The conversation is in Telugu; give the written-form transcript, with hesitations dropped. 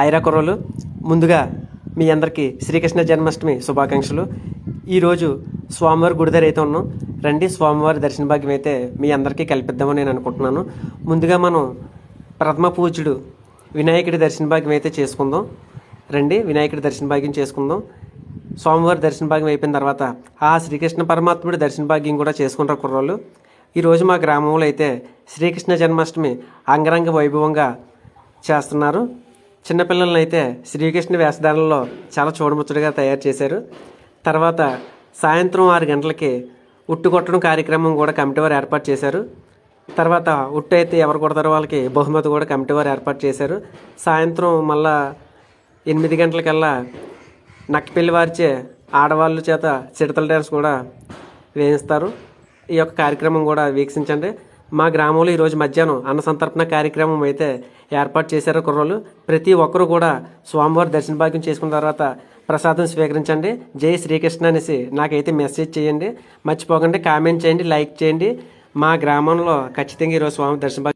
ఐరా కుర్రోలు, ముందుగా మీ అందరికీ శ్రీకృష్ణ జన్మాష్టమి శుభాకాంక్షలు. ఈరోజు స్వామివారి గుడి దగ్గర అయితే ఉన్నాం. రండి, స్వామివారి దర్శన భాగ్యం అయితే మీ అందరికీ కల్పిద్దామని నేను అనుకుంటున్నాను. ముందుగా మనం ప్రథమ పూజ్యుడు వినాయకుడి దర్శన భాగ్యం అయితే చేసుకుందాం. రండి, వినాయకుడి దర్శన భాగ్యం చేసుకుందాం. స్వామివారి దర్శన భాగ్యం అయిపోయిన తర్వాత ఆ శ్రీకృష్ణ పరమాత్ముడి దర్శన భాగ్యం కూడా చేసుకుంటారు కుర్రోళ్ళు. ఈరోజు మా గ్రామంలో అయితే శ్రీకృష్ణ జన్మాష్టమి అంగరంగ వైభవంగా చేస్తున్నారు. చిన్నపిల్లలను అయితే శ్రీకృష్ణ వేషధారణలో చాలా చూడముచ్చటగా తయారు చేశారు. తర్వాత సాయంత్రం 6 గంటలకి ఉట్టు కొట్టడం కార్యక్రమం కూడా కమిటీ వారు ఏర్పాటు చేశారు. తర్వాత ఉట్టు అయితే ఎవరు కొడతారో వాళ్ళకి బహుమతి కూడా కమిటీ వారు ఏర్పాటు చేశారు. సాయంత్రం మళ్ళా 8 గంటలకల్లా నక్కపెల్లి వారిచే ఆడవాళ్ళ చేత చిడతల డ్యాన్స్ కూడా వేయిస్తారు. ఈ యొక్క కార్యక్రమం కూడా వీక్షించండి. మా గ్రామంలో ఈరోజు మధ్యాహ్నం అన్న సంతర్పణ కార్యక్రమం అయితే ఏర్పాటు చేశారు కుర్రోళ్ళు. ప్రతి ఒక్కరూ కూడా స్వామివారి దర్శన భాగ్యం చేసుకున్న తర్వాత ప్రసాదం స్వీకరించండి. జై శ్రీకృష్ణ అనేసి నాకైతే మెసేజ్ చేయండి. మర్చిపోకండి, కామెంట్ చేయండి, లైక్ చేయండి. మా గ్రామంలో ఖచ్చితంగా ఈరోజు స్వామి దర్శన భాగ్యం